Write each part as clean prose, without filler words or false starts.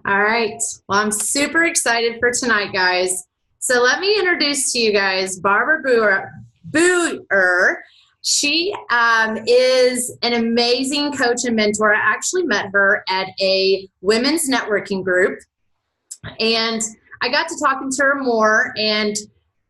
All right. Well, I'm super excited for tonight, guys. So let me introduce to you guys Barbara Boughar. She is an amazing coach and mentor. I actually met her at a women's networking group, and I got to talking to her more. And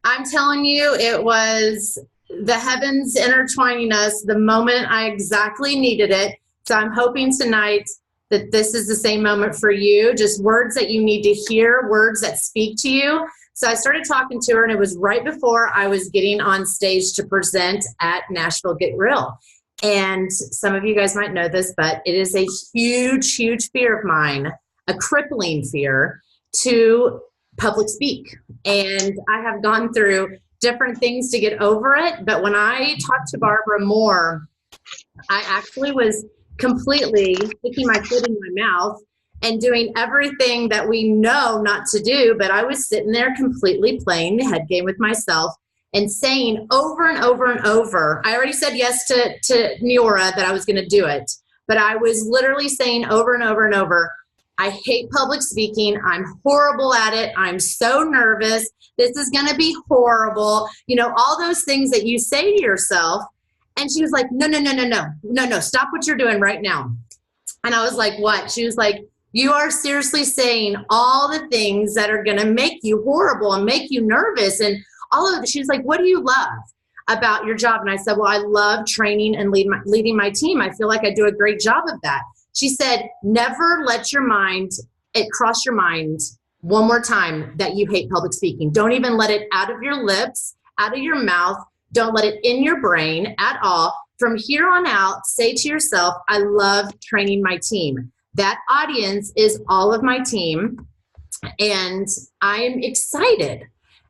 I'm telling you, it was the heavens intertwining us the moment I exactly needed it. So I'm hoping tonight that this is the same moment for you, just words that you need to hear, words that speak to you. So I started talking to her, and it was right before I was getting on stage to present at Nashville Get Real. And some of you guys might know this, but it is a huge, huge fear of mine, a crippling fear, to public speak. And I have gone through different things to get over it. But when I talked to Barbara more, I actually was completely sticking my foot in my mouth and doing everything that we know not to do. But I was sitting there completely playing the head game with myself and saying over and over and over, I already said yes to Neora that I was going to do it. But I was literally saying over and over and over, I hate public speaking. I'm horrible at it. I'm so nervous. This is going to be horrible. You know, all those things that you say to yourself. And she was like, no, stop what you're doing right now. And I was like, what? She was like, you are seriously saying all the things that are going to make you horrible and make you nervous. And all of it. She was like, what do you love about your job? And I said, well, I love training and leading my team. I feel like I do a great job of that. She said, never let it cross your mind one more time that you hate public speaking. Don't even let it out of your lips, out of your mouth. Don't let it in your brain at all. From here on out, say to yourself, I love training my team. That audience is all of my team, and I'm excited.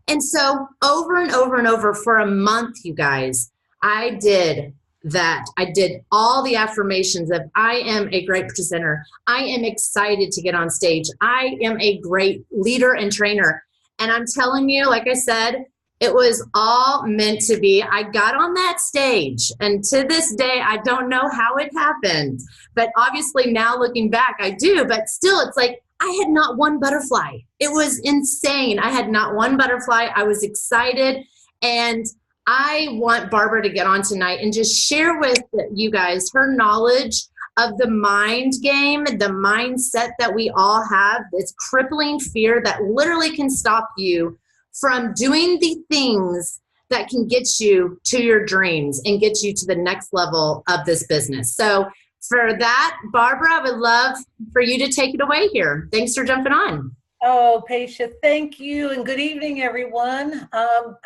And so over and over and over for a month, you guys, I did that. I did all the affirmations of I am a great presenter. I am excited to get on stage. I am a great leader and trainer. And I'm telling you, like I said, it was all meant to be. I got on that stage, and to this day, I don't know how it happened. But obviously now looking back, I do. But still, it's like I had not one butterfly. It was insane. I had not one butterfly. I was excited. And I want Barbara to get on tonight and just share with you guys her knowledge of the mind game, the mindset that we all have, this crippling fear that literally can stop you from doing the things that can get you to your dreams and get you to the next level of this business. So for that, Barbara, I would love for you to take it away here. Thanks for jumping on. Oh, Paisha, thank you, and good evening, everyone. I'm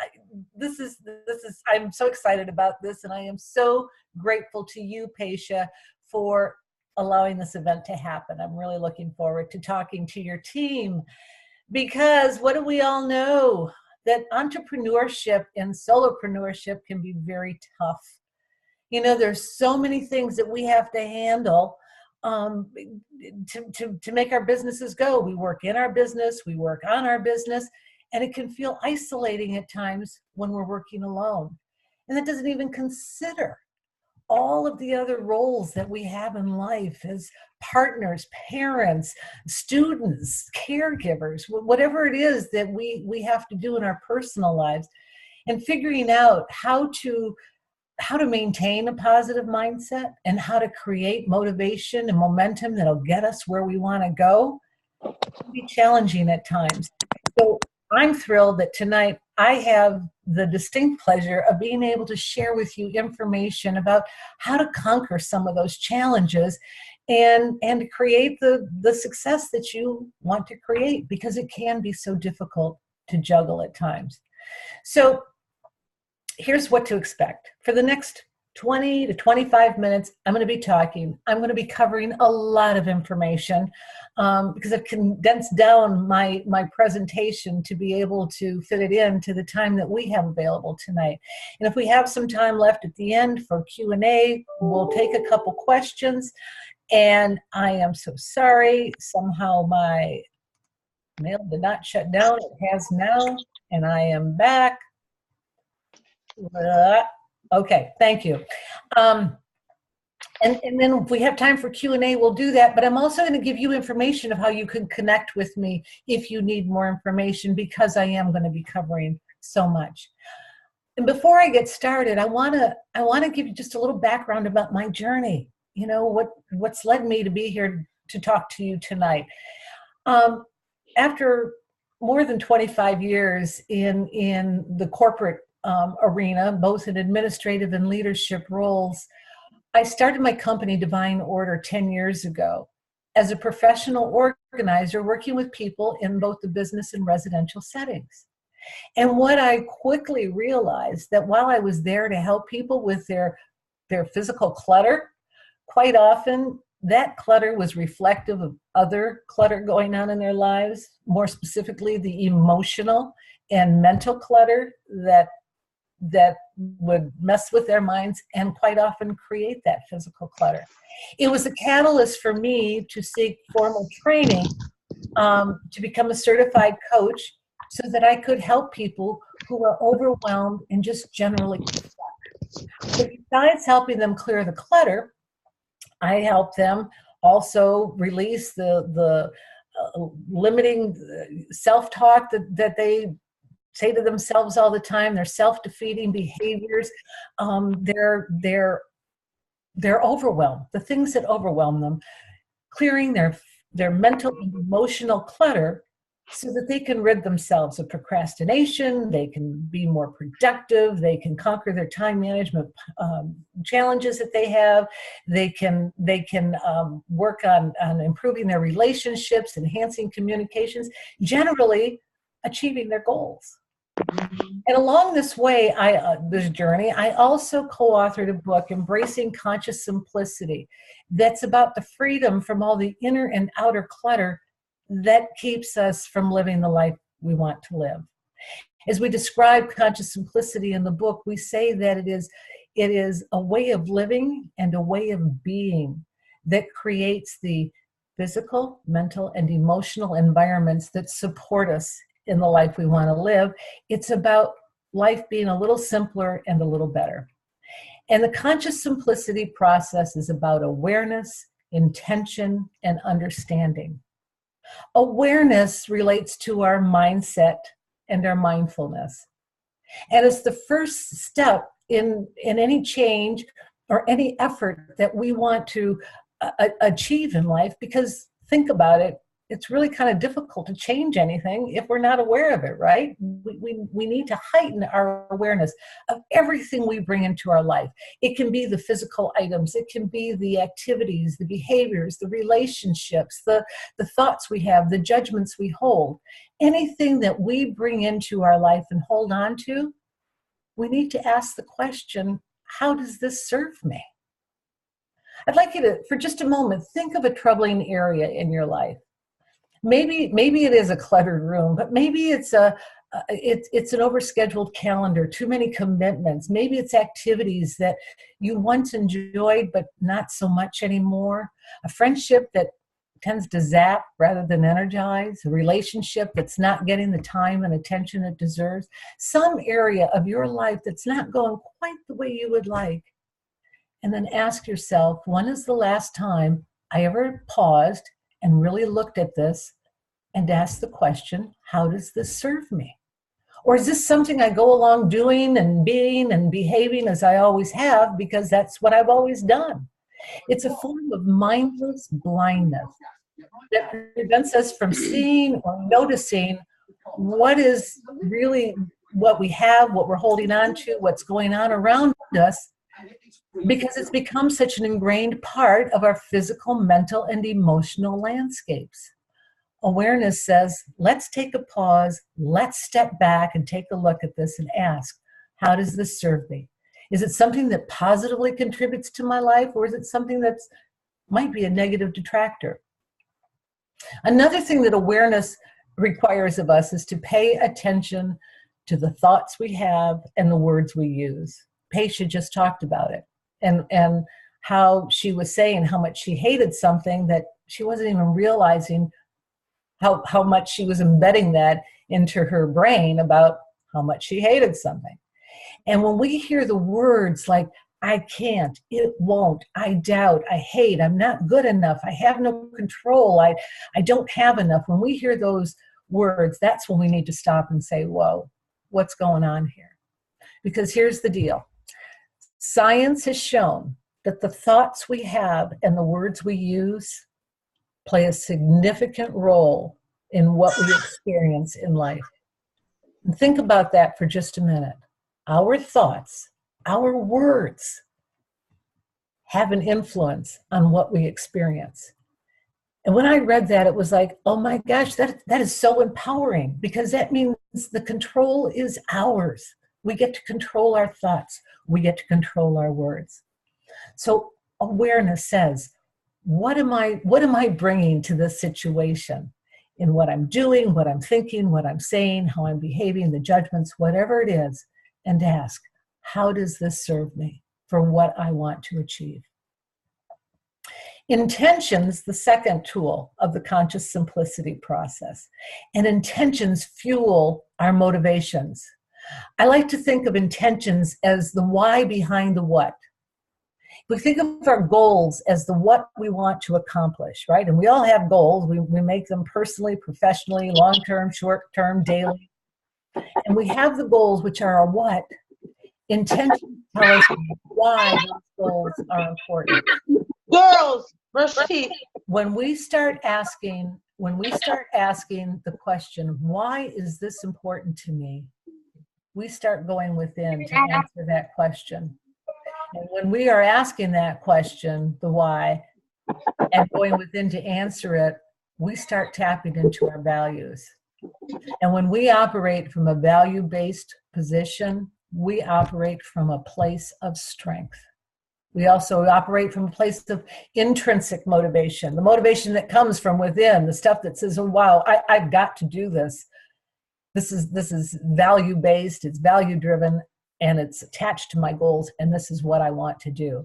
so excited about this, and I am so grateful to you, Paisha, for allowing this event to happen. I'm really looking forward to talking to your team, because what do we all know? That entrepreneurship and solopreneurship can be very tough. You know, there's so many things that we have to handle to make our businesses go. We work in our business, we work on our business, and it can feel isolating at times when we're working alone. And that doesn't even consider all of the other roles that we have in life as partners, parents, students, caregivers, whatever it is that we have to do in our personal lives, and figuring out how to maintain a positive mindset and how to create motivation and momentum that'll get us where we want to go. It can be challenging at times. So I'm thrilled that tonight I have the distinct pleasure of being able to share with you information about how to conquer some of those challenges and to create the success that you want to create, because it can be so difficult to juggle at times. So here's what to expect. For the next 20 to 25 minutes, I'm going to be covering a lot of information because I've condensed down my presentation to be able to fit it into the time that we have available tonight. And if we have some time left at the end for Q&A, we'll take a couple questions. And I am so sorry, somehow my mail did not shut down. It has now, and I am back. Okay, thank you. And then if we have time for Q&A, we'll do that. But I'm also going to give you information of how you can connect with me if you need more information, because I am going to be covering so much. And before I get started, I want to give you just a little background about my journey. You know, what's led me to be here to talk to you tonight. After more than 25 years in the corporate arena, both in administrative and leadership roles, I started my company, Divine Order, 10 years ago as a professional organizer working with people in both the business and residential settings. And what I quickly realized, that while I was there to help people with their physical clutter, quite often that clutter was reflective of other clutter going on in their lives, more specifically the emotional and mental clutter that would mess with their minds and quite often create that physical clutter. It was a catalyst for me to seek formal training to become a certified coach so that I could help people who are overwhelmed and just generally stuck. But besides helping them clear the clutter, I help them also release the limiting self-talk that they say to themselves all the time, their self-defeating behaviors, they're overwhelmed, the things that overwhelm them, clearing their mental and emotional clutter so that they can rid themselves of procrastination, they can be more productive, they can conquer their time management challenges that they have, they can work on improving their relationships, enhancing communications, generally achieving their goals. And along this way, this journey, I also co-authored a book, Embracing Conscious Simplicity, that's about the freedom from all the inner and outer clutter that keeps us from living the life we want to live. As we describe conscious simplicity in the book, we say that it is a way of living and a way of being that creates the physical, mental, and emotional environments that support us in the life we want to live. It's about life being a little simpler and a little better. And the conscious simplicity process is about awareness, intention, and understanding. Awareness relates to our mindset and our mindfulness. And it's the first step in any change or any effort that we want to achieve in life, because think about it, it's really kind of difficult to change anything if we're not aware of it, right? We need to heighten our awareness of everything we bring into our life. It can be the physical items, it can be the activities, the behaviors, the relationships, the thoughts we have, the judgments we hold. Anything that we bring into our life and hold on to, we need to ask the question, how does this serve me? I'd like you to, for just a moment, think of a troubling area in your life. Maybe it is a cluttered room, but maybe it's an overscheduled calendar, too many commitments. Maybe it's activities that you once enjoyed, but not so much anymore. A friendship that tends to zap rather than energize. A relationship that's not getting the time and attention it deserves. Some area of your life that's not going quite the way you would like. And then ask yourself, when is the last time I ever paused and really looked at this and asked the question, how does this serve me? Or is this something I go along doing and being and behaving as I always have because that's what I've always done? It's a form of mindless blindness that prevents us from seeing or noticing what is really what we have, what we're holding on to, what's going on around us, because it's become such an ingrained part of our physical, mental, and emotional landscapes. Awareness says, let's take a pause, let's step back and take a look at this and ask, how does this serve me? Is it something that positively contributes to my life, or is it something that might be a negative detractor? Another thing that awareness requires of us is to pay attention to the thoughts we have and the words we use. Paisha just talked about it, and how she was saying how much she hated something that she wasn't even realizing how much she was embedding that into her brain about how much she hated something. And when we hear the words like, I can't, it won't, I doubt, I hate, I'm not good enough, I have no control, I don't have enough. When we hear those words, that's when we need to stop and say, whoa, what's going on here? Because here's the deal. Science has shown that the thoughts we have and the words we use play a significant role in what we experience in life. And think about that for just a minute. Our thoughts, our words have an influence on what we experience. And when I read that, it was like, oh my gosh, that is so empowering, because that means the control is ours. We get to control our thoughts. We get to control our words. So awareness says, what am I bringing to this situation in what I'm doing, what I'm thinking, what I'm saying, how I'm behaving, the judgments, whatever it is, and ask, how does this serve me for what I want to achieve? Intentions, the second tool of the conscious simplicity process, and intentions fuel our motivations. I like to think of intentions as the why behind the what. We think of our goals as the what we want to accomplish, right? And we all have goals. We make them personally, professionally, long-term, short-term, daily. And we have the goals, which are our what. Intentions tell us why those goals are important. Girls, brush teeth. When we start asking the question, why is this important to me? We start going within to answer that question. And when we are asking that question, the why, and going within to answer it, we start tapping into our values. And when we operate from a value-based position, we operate from a place of strength. We also operate from a place of intrinsic motivation, the motivation that comes from within, the stuff that says, oh, wow, I've got to do this. This is value-based, it's value-driven, and it's attached to my goals, and this is what I want to do.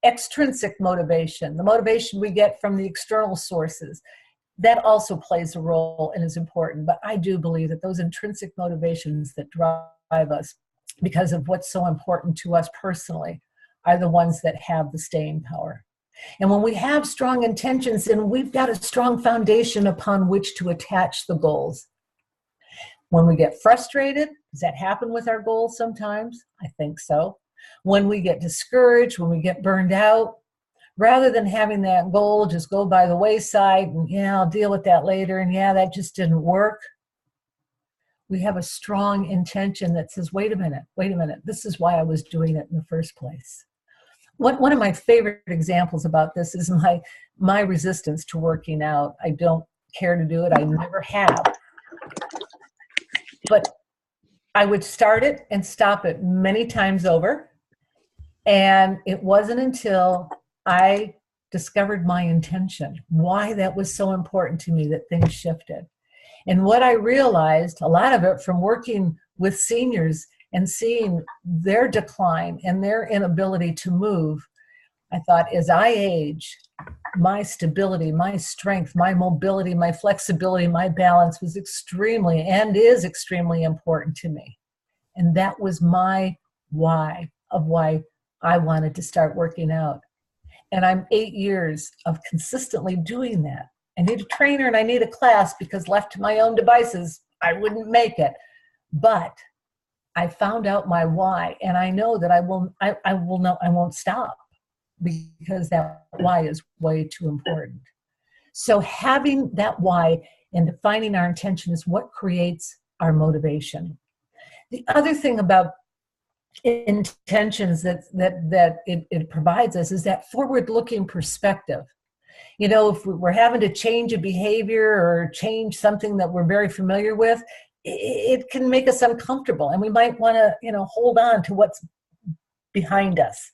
Extrinsic motivation, the motivation we get from the external sources, that also plays a role and is important. But I do believe that those intrinsic motivations that drive us because of what's so important to us personally are the ones that have the staying power. And when we have strong intentions, then we've got a strong foundation upon which to attach the goals. When we get frustrated, does that happen with our goals sometimes? I think so. When we get discouraged, when we get burned out, rather than having that goal just go by the wayside and, yeah, I'll deal with that later, and yeah, that just didn't work, we have a strong intention that says, wait a minute, this is why I was doing it in the first place. One of my favorite examples about this is my resistance to working out. I don't care to do it. I never have. But I would start it and stop it many times over. And it wasn't until I discovered my intention, why that was so important to me, that things shifted. And what I realized, a lot of it from working with seniors and seeing their decline and their inability to move, I thought, as I age, my stability, my strength, my mobility, my flexibility, my balance was extremely and is extremely important to me. And that was my why of why I wanted to start working out. And I'm 8 years of consistently doing that. I need a trainer and I need a class, because left to my own devices, I wouldn't make it. But I found out my why, and I know that I won't stop, because that why is way too important. So having that why and defining our intention is what creates our motivation. The other thing about intentions that it provides us is that forward-looking perspective. You know, if we're having to change a behavior or change something that we're very familiar with, it can make us uncomfortable, and we might want to, hold on to what's behind us.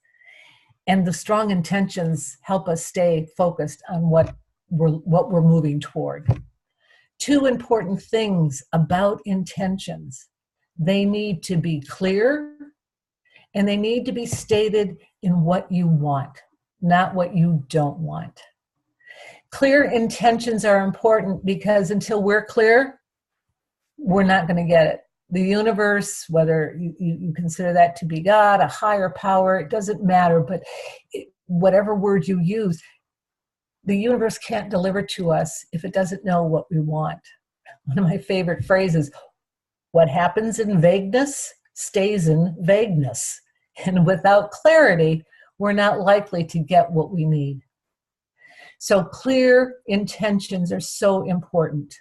And the strong intentions help us stay focused on what we're moving toward. Two important things about intentions: they need to be clear, and they need to be stated in what you want, not what you don't want. Clear intentions are important, because until we're clear, we're not going to get it. the universe, whether you consider that to be God, a higher power, it doesn't matter, but whatever word you use, the universe can't deliver to us if it doesn't know what we want. One of my favorite phrases, what happens in vagueness stays in vagueness. And without clarity, we're not likely to get what we need. So clear intentions are so important,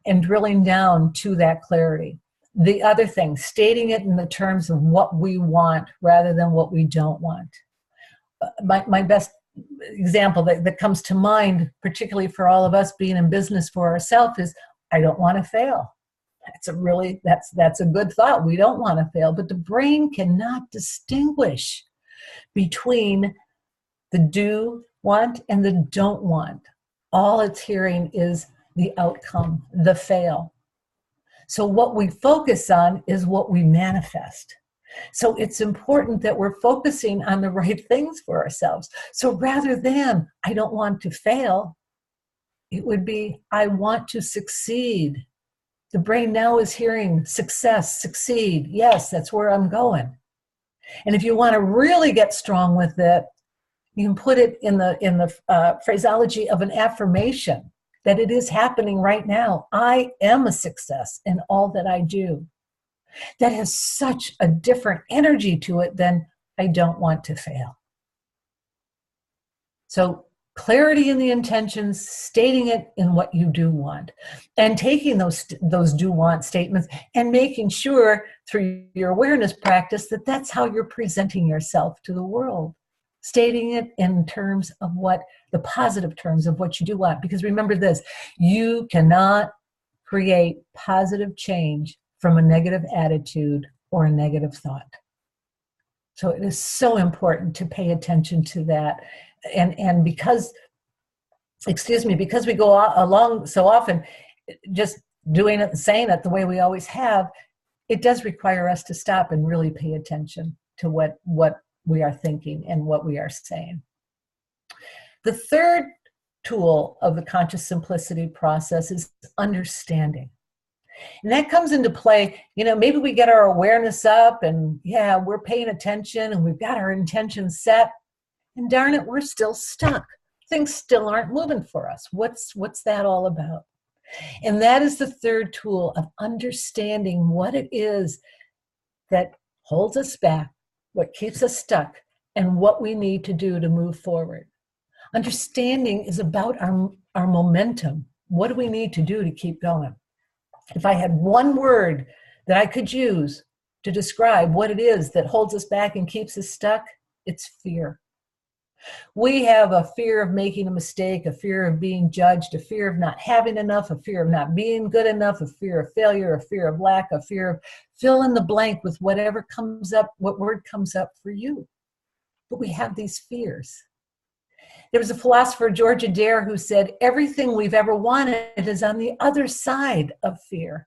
and drilling down to that clarity. The other thing, stating it in the terms of what we want rather than what we don't want. My best example that comes to mind, particularly for all of us being in business for ourselves, is I don't want to fail. That's a good thought. We don't want to fail, but the brain cannot distinguish between the do want and the don't want. All it's hearing is the outcome, the fail. So what we focus on is what we manifest. So it's important that we're focusing on the right things for ourselves. So rather than, I don't want to fail, it would be, I want to succeed. The brain now is hearing success, succeed. Yes, that's where I'm going. And if you want to really get strong with it, you can put it in the phraseology of an affirmation that it is happening right now. I am a success in all that I do. That has such a different energy to it than I don't want to fail. So clarity in the intentions, stating it in what you do want, and taking those do want statements and making sure through your awareness practice that that's how you're presenting yourself to the world. Stating it in terms of the positive terms of what you do want. Because remember this, you cannot create positive change from a negative attitude or a negative thought. So it is so important to pay attention to that. And because we go along so often just doing it and saying it the way we always have, it does require us to stop and really pay attention to what we are thinking and what we are saying. The third tool of the conscious simplicity process is understanding. And that comes into play, maybe we get our awareness up and we're paying attention and we've got our intentions set, and darn it, we're still stuck. Things still aren't moving for us. What's that all about? And that is the third tool of understanding what it is that holds us back, what keeps us stuck, and what we need to do to move forward. Understanding is about our momentum. What do we need to do to keep going? If I had one word that I could use to describe what it is that holds us back and keeps us stuck, it's fear. We have a fear of making a mistake, a fear of being judged, a fear of not having enough, a fear of not being good enough, a fear of failure, a fear of lack, a fear of fill in the blank with whatever comes up, what word comes up for you. But we have these fears. There was a philosopher, George Adair, who said, everything we've ever wanted is on the other side of fear.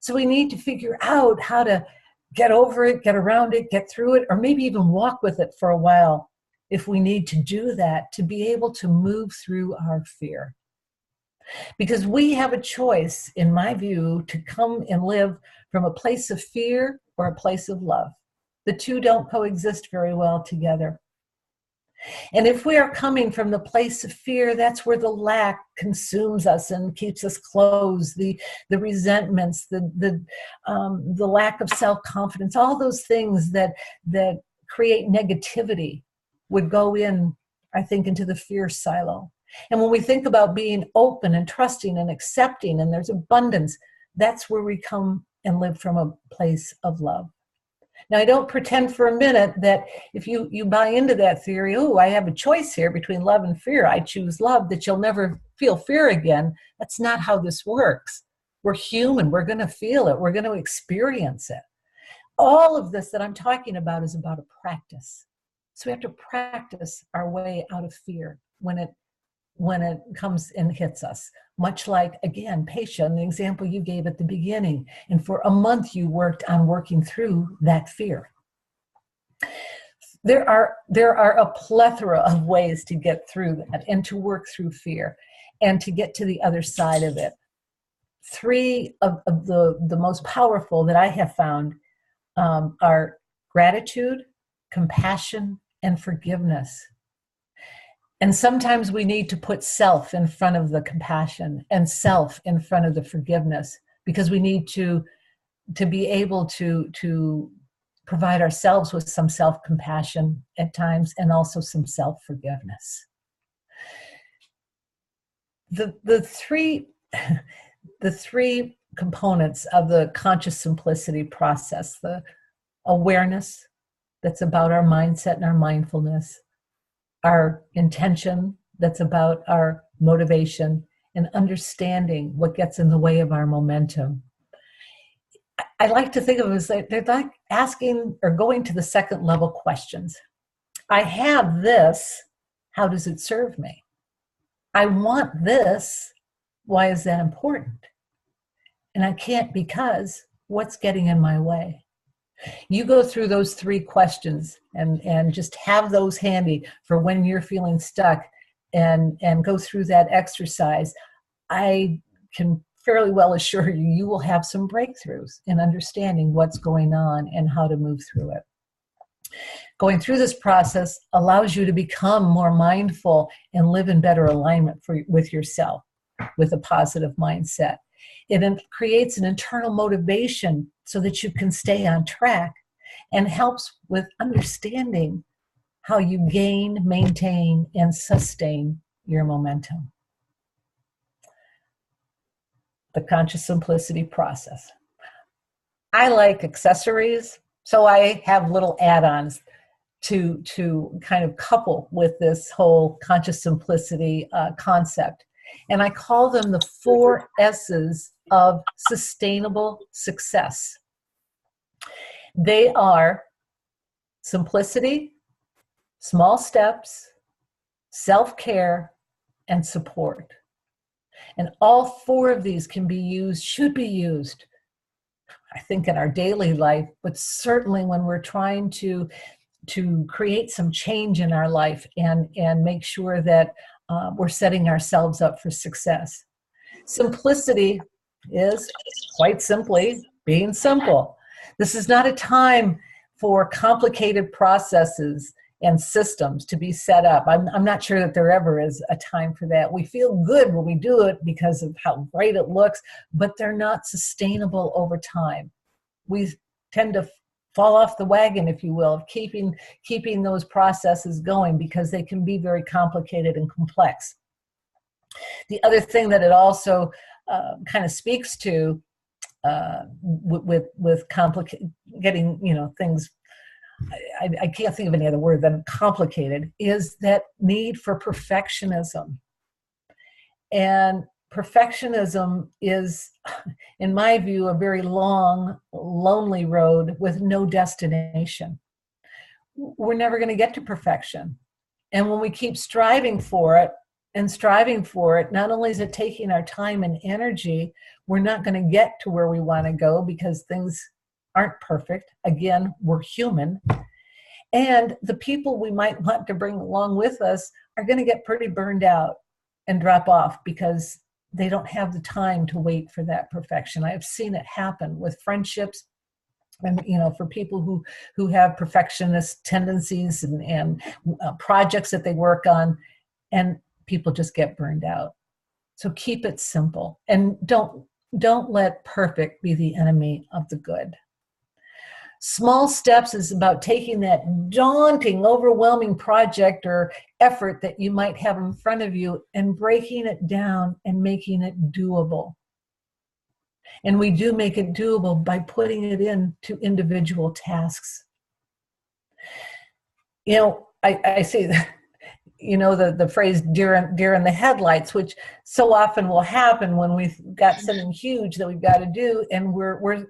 So we need to figure out how to get over it, get around it, get through it, or maybe even walk with it for a while if we need to do that to be able to move through our fear. Because we have a choice, in my view, to come and live from a place of fear or a place of love. The two don't coexist very well together. And if we are coming from the place of fear, that's where the lack consumes us and keeps us closed, the resentments, the lack of self-confidence, all those things that create negativity would go in, I think, into the fear silo. And when we think about being open and trusting and accepting, and there's abundance, that's where we come and live from a place of love. Now, I don't pretend for a minute that if you buy into that theory, I have a choice here between love and fear, I choose love, that you'll never feel fear again. That's not how this works. We're human. We're going to feel it. We're going to experience it. All of this that I'm talking about is about a practice. So we have to practice our way out of fear when it comes and hits us. Much like, again, Pasha, the example you gave at the beginning. And for a month you worked on working through that fear. There are a plethora of ways to get through that and to work through fear and to get to the other side of it. three of the most powerful that I have found are gratitude, compassion, and forgiveness. And sometimes we need to put self in front of the compassion and self in front of the forgiveness, because we need to be able to provide ourselves with some self-compassion at times, and also some self-forgiveness. The three components of the conscious simplicity process: the awareness, that's about our mindset and our mindfulness; our intention, that's about our motivation; and understanding what gets in the way of our momentum. I like to think of it as they're like asking or going to the second level questions. I have this, how does it serve me? I want this, why is that important? And I can't because what's getting in my way? You go through those three questions and just have those handy for when you're feeling stuck, and go through that exercise. I can fairly well assure you, you will have some breakthroughs in understanding what's going on and how to move through it. Going through this process allows you to become more mindful and live in better alignment with yourself, with a positive mindset. It creates an internal motivation so that you can stay on track, and helps with understanding how you gain, maintain, and sustain your momentum. The conscious simplicity process. I like accessories, so I have little add-ons to kind of couple with this whole conscious simplicity concept. And I call them the 4 S's of sustainable success. They are simplicity, small steps, self-care, and support. And all 4 of these can be used, should be used, I think, in our daily life, but certainly when we're trying to create some change in our life and make sure that we're setting ourselves up for success. Simplicity is quite simply being simple. This is not a time for complicated processes and systems to be set up. I'm not sure that there ever is a time for that. We feel good when we do it because of how great it looks, but they're not sustainable over time. We tend to fall off the wagon, if you will, of keeping those processes going, because they can be very complicated and complex. The other thing that it also kind of speaks to with getting things, I can't think of any other word than complicated, is that need for perfectionism. And perfectionism is, in my view, a very long, lonely road with no destination. We're never going to get to perfection. And when we keep striving for it, not only is it taking our time and energy, we're not going to get to where we want to go because things aren't perfect. Again, we're human. And the people we might want to bring along with us are going to get pretty burned out and drop off because they don't have the time to wait for that perfection. I have seen it happen with friendships, and for people who have perfectionist tendencies and projects that they work on, and people just get burned out. So keep it simple, and don't let perfect be the enemy of the good. Small steps is about taking that daunting, overwhelming project or effort that you might have in front of you and breaking it down and making it doable. And we do make it doable by putting it into individual tasks. I say that, the phrase deer in the headlights, which so often will happen when we've got something huge that we've got to do, and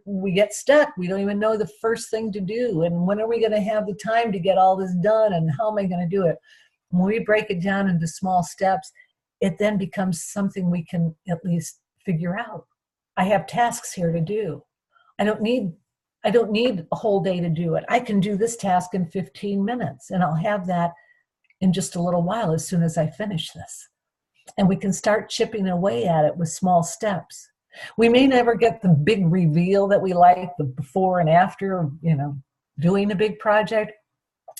we get stuck. We don't even know the first thing to do, and when are we going to have the time to get all this done, and how am I going to do it? When we break it down into small steps, it then becomes something we can at least figure out. I have tasks here to do. I don't need a whole day to do it. I can do this task in 15 minutes, and I'll have that in just a little while as soon as I finish this. And we can start chipping away at it with small steps. We may never get the big reveal that we like, the before and after, doing a big project,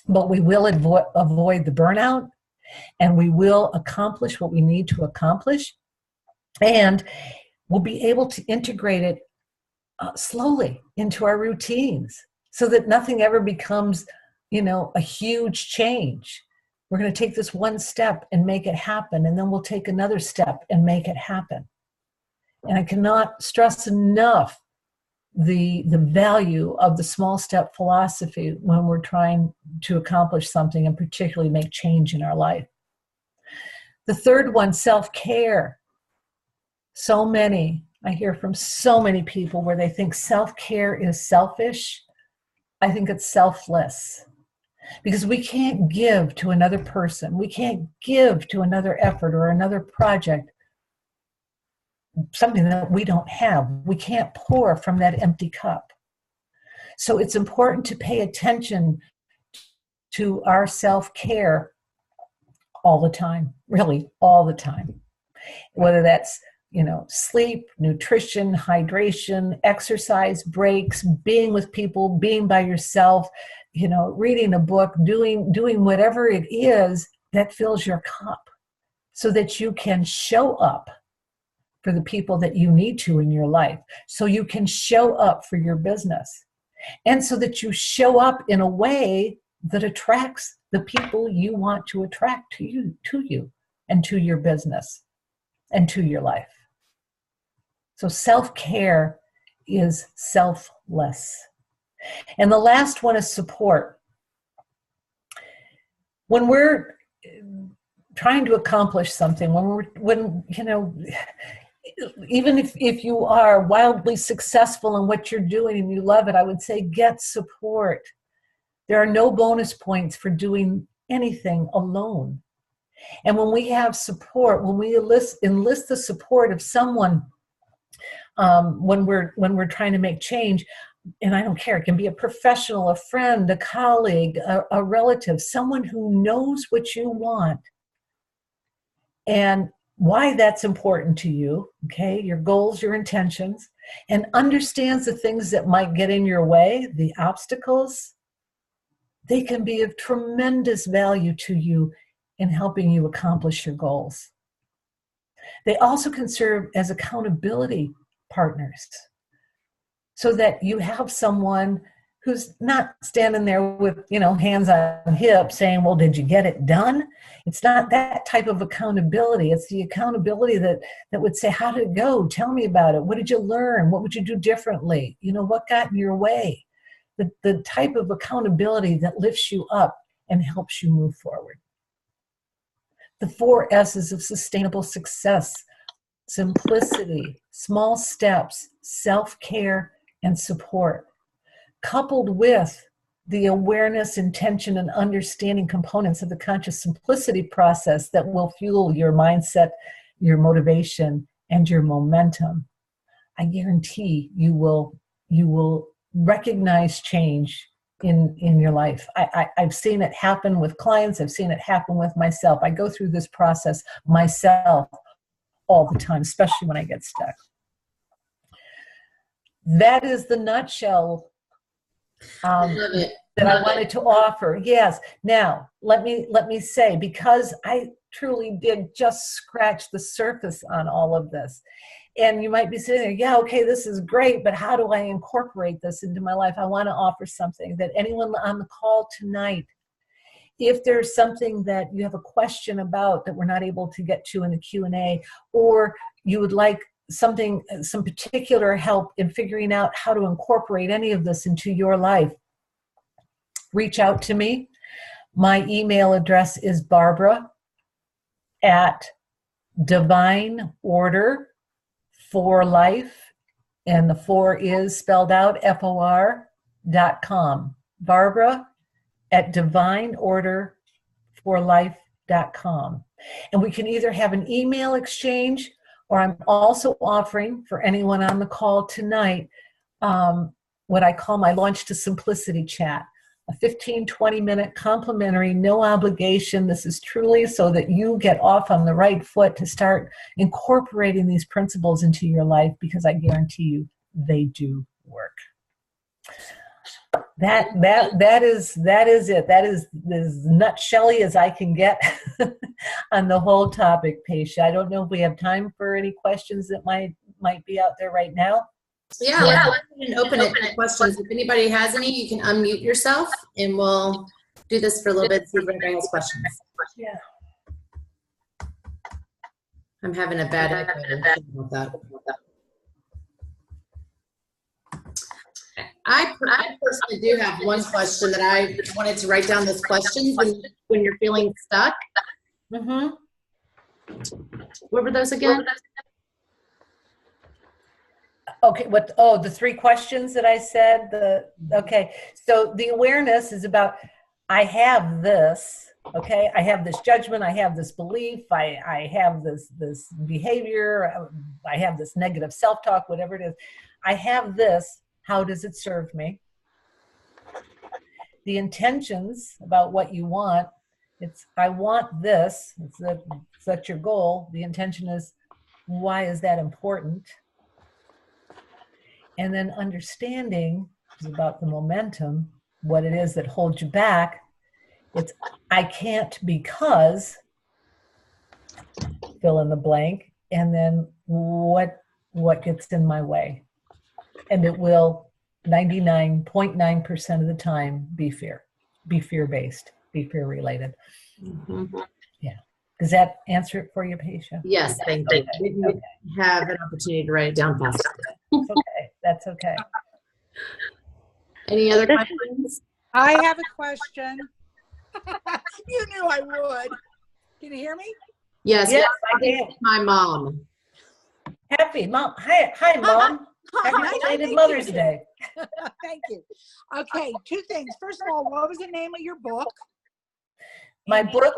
but we will avoid the burnout, and we will accomplish what we need to accomplish, and we'll be able to integrate it slowly into our routines so that nothing ever becomes, a huge change. We're going to take this one step and make it happen, and then we'll take another step and make it happen. And I cannot stress enough the value of the small step philosophy when we're trying to accomplish something and particularly make change in our life. The third one, self-care. I hear from so many people where they think self-care is selfish. I think it's selfless, because we can't give to another person. We can't give to another effort or another project something that we don't have. We can't pour from that empty cup. So it's important to pay attention to our self-care all the time, really all the time. Whether that's, sleep, nutrition, hydration, exercise, breaks, being with people, being by yourself, reading a book, doing whatever it is that fills your cup so that you can show up for the people that you need to in your life, so you can show up for your business, and so that you show up in a way that attracts the people you want to attract to you and to your business and to your life. So self-care is selfless. And the last one is support. When we're trying to accomplish something, even if you are wildly successful in what you're doing and you love it, I would say get support. There are no bonus points for doing anything alone. And when we have support, when we enlist the support of someone, when we're trying to make change, and I don't care, it can be a professional, a friend, a colleague, a relative, someone who knows what you want and why that's important to you, okay, your goals, your intentions, and understands the things that might get in your way, the obstacles, they can be of tremendous value to you in helping you accomplish your goals. They also can serve as accountability partners, so that you have someone who's not standing there with, hands on hips saying, well, did you get it done? It's not that type of accountability. It's the accountability that would say, how did it go? Tell me about it. What did you learn? What would you do differently? What got in your way? The type of accountability that lifts you up and helps you move forward. The 4 S's of sustainable success: simplicity, small steps, self-care, and support, coupled with the awareness, intention, and understanding components of the conscious simplicity process that will fuel your mindset, your motivation, and your momentum. I guarantee you will recognize change in your life. I've seen it happen with clients. I've seen it happen with myself. I go through this process myself all the time, especially when I get stuck. That is the nutshell that I wanted to offer. Yes. Now, let me say, because I truly did just scratch the surface on all of this. And you might be sitting there, yeah, okay, this is great, but how do I incorporate this into my life? I want to offer something that anyone on the call tonight, if there's something that you have a question about that we're not able to get to in the Q&A, or you would like some particular help in figuring out how to incorporate any of this into your life, reach out to me. My email address is Barbara@divineorderforlife, and the 4 is spelled out FOR.com. Barbara@divineorderforlife.com. And we can either have an email exchange, or I'm also offering for anyone on the call tonight what I call my Launch to Simplicity chat. a 15, 20-minute complimentary, no obligation. This is truly so that you get off on the right foot to start incorporating these principles into your life, because I guarantee you they do work. That is it. That is as nutshelly as I can get on the whole topic, Paisha. I don't know if we have time for any questions that might be out there right now. Yeah, let's open it to questions. If anybody has any, you can unmute yourself, and we'll do this for a little bit, see if anybody has questions. Yeah. I'm having a bad echo with that. I personally do have one question that I wanted to write down those questions when you're feeling stuck. Mm-hmm. What were those again? Okay, the 3 questions that I said, okay. So the awareness is about, I have this, okay? I have this judgment, I have this belief, I have this behavior, I have this negative self-talk, whatever it is. I have this, how does it serve me? The intentions about what you want, it's, I want this, that's your goal. The intention is, why is that important? And then understanding is about the momentum, what it is that holds you back. It's, I can't because, fill in the blank, and then what gets in my way. And it will 99.9% of the time be fear-based, be fear-related. Mm-hmm. Yeah. Does that answer it for you, Paisha? Yes, thank you. Didn't have an opportunity to write it down faster. It's okay. That's okay. Any other questions? I have a question. You knew I would. Can you hear me? Yes, I can. my mom. Happy mom. Hi, mom. Happy belated Mother's Day. Thank you. Okay, 2 things. First of all, what was the name of your book? My book,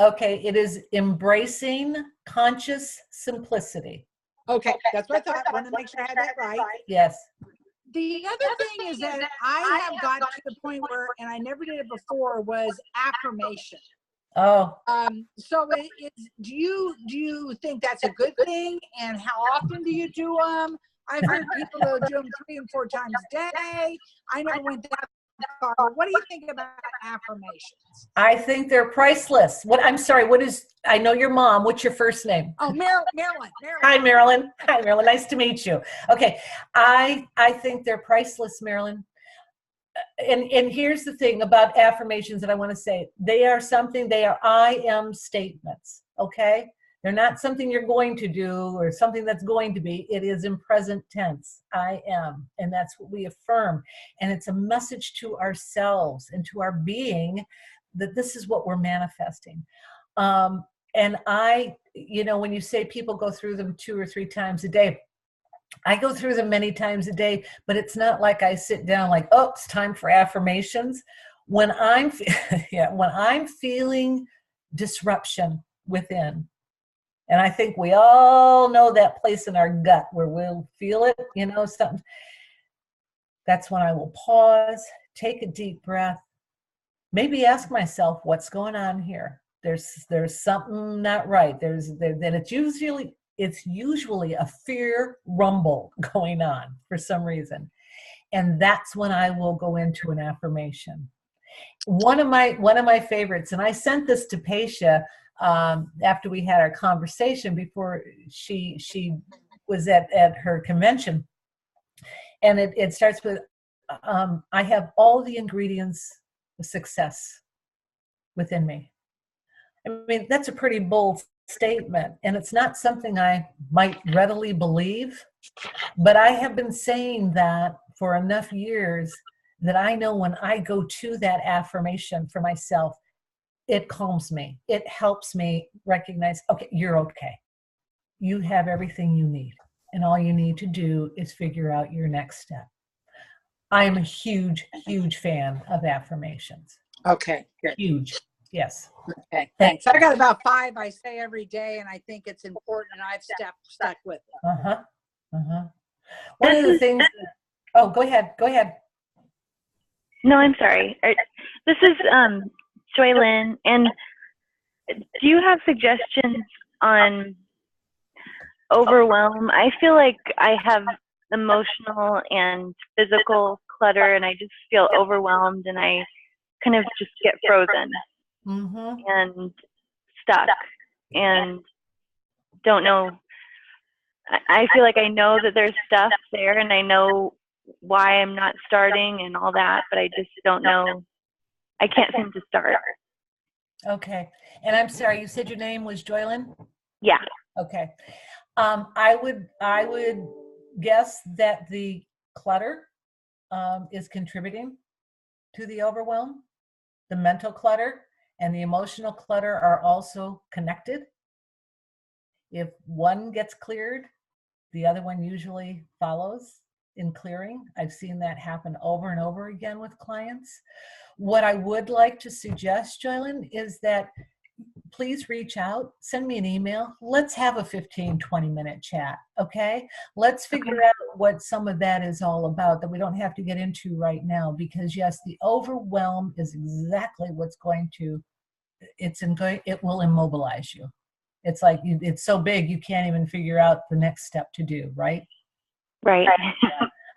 okay, it is Embracing Conscious Simplicity. Okay, that's what I thought. I wanted to make sure I had that right. Yes. The other thing is that I have gotten to the point where, and I never did it before, was affirmation. Oh. So do you think that's a good thing? And how often do you do them? I've heard people who do them 3 and 4 times a day. I never went that far. What do you think about affirmations? I think they're priceless. I'm sorry, I know your mom. What's your first name? Oh, Marilyn. Hi, Marilyn. Hi, Marilyn. Nice to meet you. Okay. I think they're priceless, Marilyn. And here's the thing about affirmations that I want to say. They are I am statements, okay? They're not something you're going to do or something that's going to be. It is in present tense. I am. And that's what we affirm. And it's a message to ourselves and to our being that this is what we're manifesting. And when you say people go through them 2 or 3 times a day, I go through them many times a day, but it's not like I sit down like, oh, it's time for affirmations. When I'm feeling disruption within, and I think we all know that place in our gut where we'll feel it, something. That's when I will pause, take a deep breath, maybe ask myself, what's going on here? There's something not right. It's usually a fear rumble going on for some reason. And that's when I will go into an affirmation. One of my favorites, and I sent this to Paisha after we had our conversation before she was at her convention. And it starts with, I have all the ingredients of success within me. I mean, that's a pretty bold statement, and it's not something I might readily believe, but I have been saying that for enough years that I know when I go to that affirmation for myself, it calms me. It helps me recognize, okay, you're okay. You have everything you need, and all you need to do is figure out your next step. I am a huge, huge fan of affirmations. Okay, good. Huge. Yes. Okay, thanks. I got about 5 I say every day, and I think it's important, and I've stuck with it. One of the things. Oh, go ahead. No, I'm sorry. This is Joy Lynn, and do you have suggestions on overwhelm? I feel like I have emotional and physical clutter, and I just feel overwhelmed, and I kind of just get frozen and stuck and don't know. I feel like I know that there's stuff there, and I know why I'm not starting and all that, but I just don't know. I can't seem to start. Okay. And I'm sorry, you said your name was Joylyn? Yeah. Okay. I would guess that the clutter is contributing to the overwhelm. The mental clutter and the emotional clutter are also connected. If one gets cleared, the other one usually follows in clearing. I've seen that happen over and over again with clients. What I would like to suggest, Joylyn, is that please reach out, send me an email. Let's have a 15, 20-minute chat, okay? Let's figure out what some of that is all about that we don't have to get into right now, because yes, the overwhelm is exactly what's going to, it will immobilize you. It's like, it's so big, you can't even figure out the next step to do, right? Right.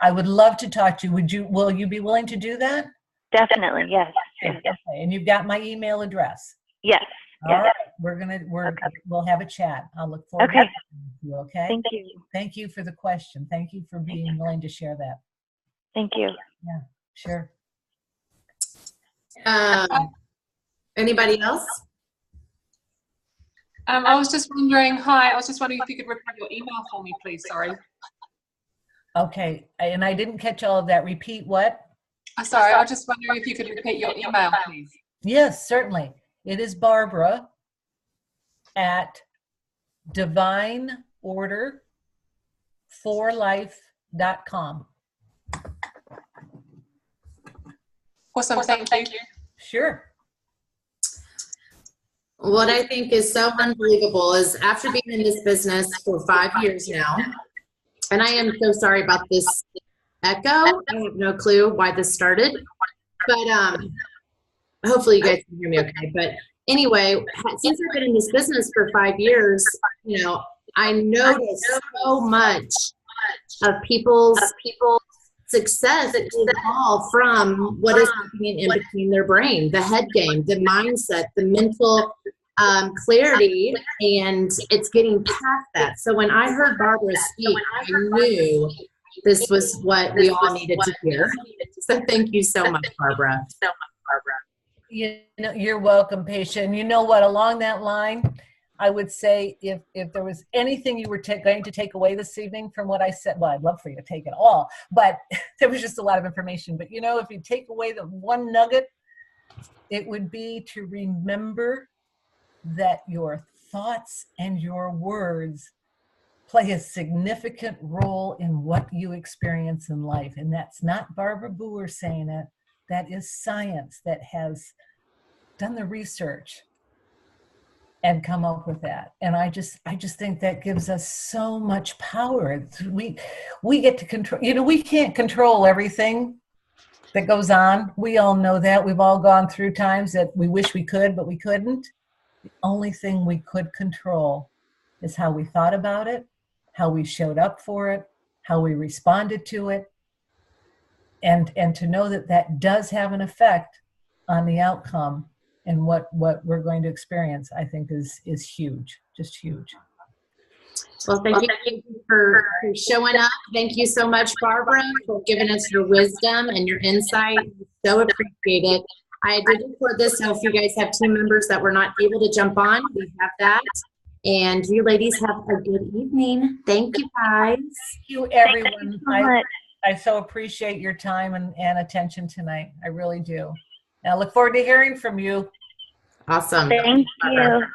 I would love to talk to you. Will you be willing to do that? Definitely, yes. Okay. And you've got my email address. Yes. All right, we'll have a chat. I'll look forward to you. Okay. Thank you. Thank you for the question. Thank you for being willing to share that. Thank you. Yeah, sure. Anybody else? I was just wondering, if you could repeat your email for me, please. Sorry. Okay, and I didn't catch all of that. Repeat what? Sorry, I was just wondering if you could repeat your email, please. Yes, certainly. It is Barbara at divineorderforlife.com. Awesome, thank you. Sure. What I think is so unbelievable is after being in this business for 5 years now, and I am so sorry about this echo. I have no clue why this started, but hopefully you guys can hear me okay. But anyway, since I've been in this business for 5 years, I noticed so much of people's success is all from what is happening in between their brain, the head game, the mindset, the mental clarity, and it's getting past that. So when I heard Barbara speak, I knew this was what we all needed to hear. So thank you so much, Barbara. You're welcome, patient. You know what, along that line, I would say if there was anything you were going to take away this evening from what I said, well, I'd love for you to take it all, but there was just a lot of information. But if you take away the one nugget, it would be to remember that your thoughts and your words play a significant role in what you experience in life. And that's not Barbara Boughar saying it. That is science that has done the research and come up with that. And I just think that gives us so much power. We get to control, we can't control everything that goes on. We all know that. We've all gone through times that we wish we could, but we couldn't. The only thing we could control is how we thought about it, how we showed up for it, how we responded to it. And to know that that does have an effect on the outcome and what we're going to experience, I think is huge, just huge. Well, thank you for showing up. Thank you so much, Barbara, for giving us your wisdom and your insight. So appreciate it. I did record this, so if you guys have team members that were not able to jump on, we have that. And you ladies have a good evening. Thank you, guys. Thank you, everyone. Thank you so much. I so appreciate your time and attention tonight. I really do. And I look forward to hearing from you. Awesome. Thank you.